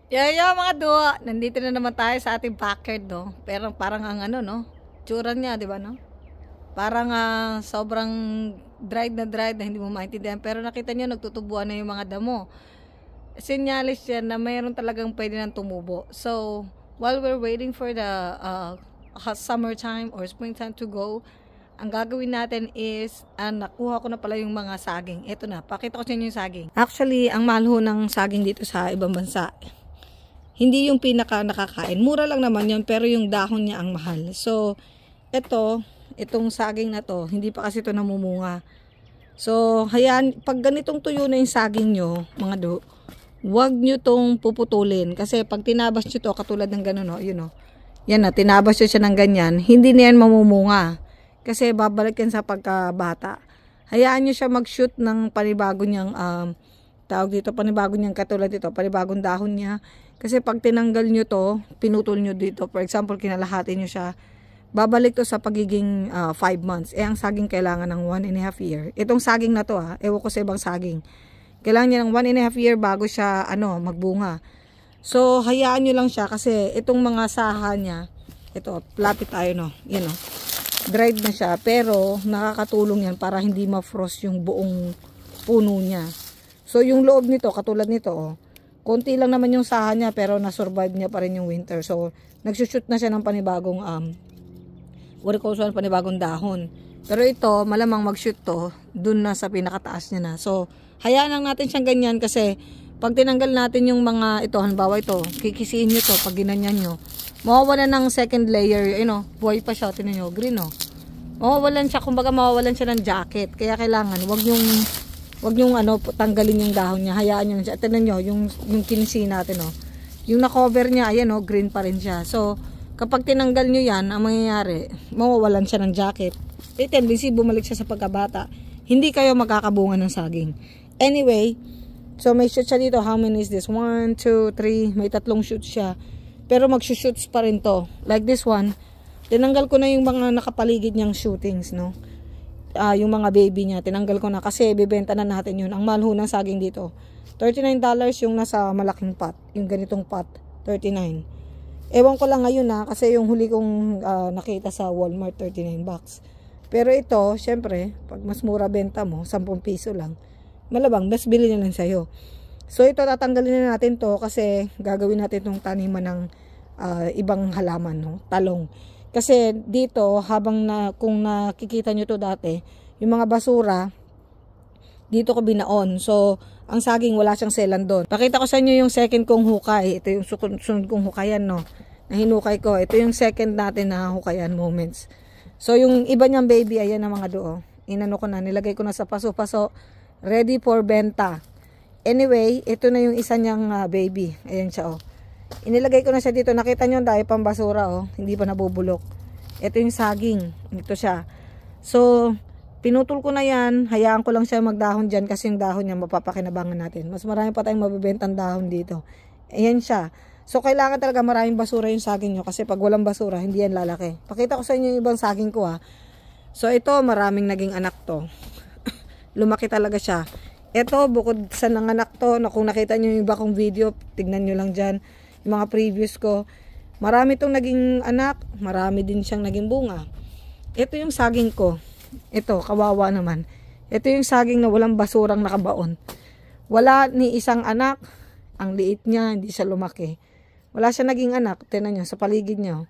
Yeah, mga duwa. Nandito na naman tayo sa ating backyard, no? Pero parang ang ano, no? Tsura niya, di ba, no? Parang sobrang dried na hindi mo maintindihan. Pero nakita niyo, nagtutubuan na yung mga damo. Senyalis yan na mayroon talagang pwede nang tumubo. So, while we're waiting for the summertime or springtime to go, ang gagawin natin is, nakuha ko na pala yung mga saging. Ito na, pakita ko sa inyo yung saging. Actually, ang mahal ho ng saging dito sa ibang bansa, hindi yung pinaka nakakain. Mura lang naman yun, pero yung dahon niya ang mahal. So, itong saging na to, hindi pa kasi ito namumunga. So, hayaan, pag ganitong tuyo na yung saging nyo, mga do, huwag nyo tong puputulin. Kasi pag tinabas nyo to, katulad ng gano'n, no, yun, no. Yan na, tinabas nyo siya ng ganyan, hindi na yan mamumunga. Kasi babalik yan sa pagkabata. Hayaan nyo siya mag-shoot ng panibago niyang, tawag dito, panibago niyang katulad dito, panibagong dahon niya. Kasi pag tinanggal nyo to, pinutol nyo dito, for example, kinalahati nyo siya, babalik to sa pagiging 5 months. Ang saging kailangan ng 1.5 year. Itong saging na to, ewan ko sa ibang saging. Kailangan niya ng 1.5 year bago siya, magbunga. So, hayaan nyo lang siya kasi itong mga saha niya, ito, lapit tayo, no? Yan, no? Dried na siya, pero nakakatulong yan para hindi ma-frost yung buong puno niya. So, yung loob nito, katulad nito, konti lang naman yung saha niya, pero na-survive niya pa rin yung winter. So, nagsushoot na siya ng panibagong, panibagong dahon. Pero ito, malamang mag-shoot to, dun na sa pinakataas niya na. So, hayaan lang natin siyang ganyan kasi, pag tinanggal natin yung mga, ito, halimbawa ito, kikisiin nyo to, pag ginanyan nyo, mawawalan ng second layer, buhay pa siya, tinan nyo, green, mawawalan siya, kumbaga mawawalan siya ng jacket. Kaya kailangan, wag yung tanggalin yung dahon niya, hayaan nyo siya. Tignan nyo, yung kinisi natin, yung na-cover niya, ayan, green pa rin siya. So, kapag tinanggal nyo yan, ang mangyayari, mawawalan siya ng jacket. Tendency, bumalik siya sa pagkabata. Hindi kayo magkakabunga ng saging. Anyway, so may shoot siya dito. How many is this? 1, 2, 3. May 3 shoots siya. Pero mag-shoots pa rin to. Like this one, tinanggal ko na yung mga nakapaligid niyang shootings, no? Yung mga baby niya, tinanggal ko na kasi bibenta na natin yun. Ang mahal ho ng saging dito, $39 yung nasa malaking pot. Yung ganitong pot, 39. Ewan ko lang ngayon kasi yung huli kong nakita sa Walmart, 39 bucks. Pero ito, syempre, pag mas mura benta mo, 10 piso lang, malabang, mas bili na lang sa'yo. So ito, tatanggalin na natin to kasi gagawin natin itong taniman ng ibang halaman, no? Talong. Kasi dito, kung nakikita nyo to dati, yung mga basura, dito ko binaon. So, ang saging wala siyang selan doon. Pakita ko sa inyo yung second kong hukay. Ito yung sunod kong hukayan, no? Na hinukay ko. Ito yung second natin na hukayan moments. So, yung iba niyang baby, ayan na mga doon. Inano ko na, nilagay ko na sa paso-paso. Ready for benta. Anyway, ito na yung isa niyang baby. Ayan siya, Inilagay ko na siya dito. Nakita nyo dahil pambasura, hindi pa nabubulok. Ito yung saging. Ito siya. So, pinutol ko na yan. Hayaan ko lang siya magdahon dyan kasi yung dahon niya mapapakinabangan natin. Mas marami pa tayong mabibentang dahon dito. Ayan siya. So, kailangan talaga maraming basura yung saging nyo kasi pag walang basura, hindi yan lalaki. Pakita ko sa inyo yung ibang saging ko, So, ito, maraming naging anak to. Lumaki talaga siya. Ito, bukod sa nanganak to, na kung nakita nyo yung iba kong video, tignan nyo lang dyan. Yung mga previous ko, marami itong naging anak, marami din siyang naging bunga. Ito yung saging ko. Ito, kawawa naman. Ito yung saging na walang basurang nakabaon. Wala ni isang anak, ang liit niya, hindi siya lumaki. Wala siya naging anak, tingnan nyo, sa paligid nyo.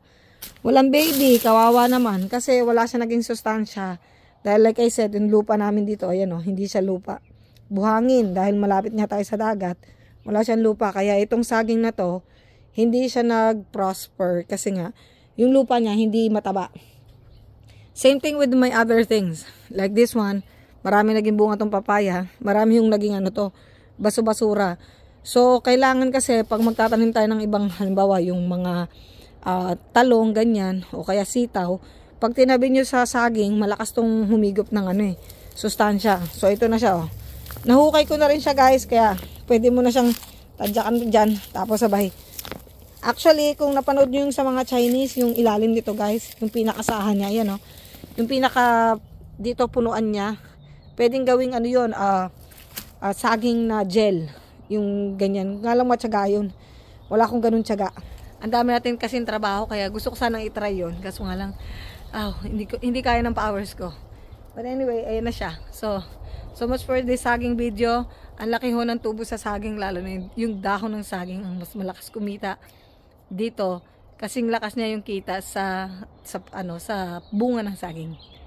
Walang baby, kawawa naman, kasi wala siya naging sustansya. Dahil like I said, yung lupa namin dito, ayan hindi siya lupa. Buhangin, dahil malapit nga tayo sa dagat, wala siyang lupa. Kaya itong saging na to, hindi siya nag-prosper kasi nga, yung lupa niya hindi mataba. Same thing with my other things. Like this one, marami naging bunga tong papaya, marami yung naging baso-basura. So, kailangan kasi pag magtatanim tayo ng ibang, halimbawa, yung mga talong, ganyan, o kaya sitaw, pag tinabi nyo sa saging, malakas tong humigop ng sustansya. So, ito na siya, Nahukay ko na rin siya, guys, kaya pwede mo na siyang tadyakan dyan, tapos sabay. Actually, kung napanood nyo yung sa mga Chinese, yung ilalim nito, guys, yung pinakasahan niya, ayan, yung pinaka, dito punuan niya, pwedeng gawing saging na gel, yung ganyan, nga lang matyaga yun. wala akong ganun tiyaga. Ang dami natin kasing trabaho, kaya gusto ko sanang itry yun. Kaso nga lang, hindi kaya ng powers ko. But anyway, ayan na siya. So much for this saging video. Ang laki ho ng tubo sa saging, lalo na yung dahon ng saging ang mas malakas kumita dito. Kasing lakas niya yung kita sa bunga ng saging.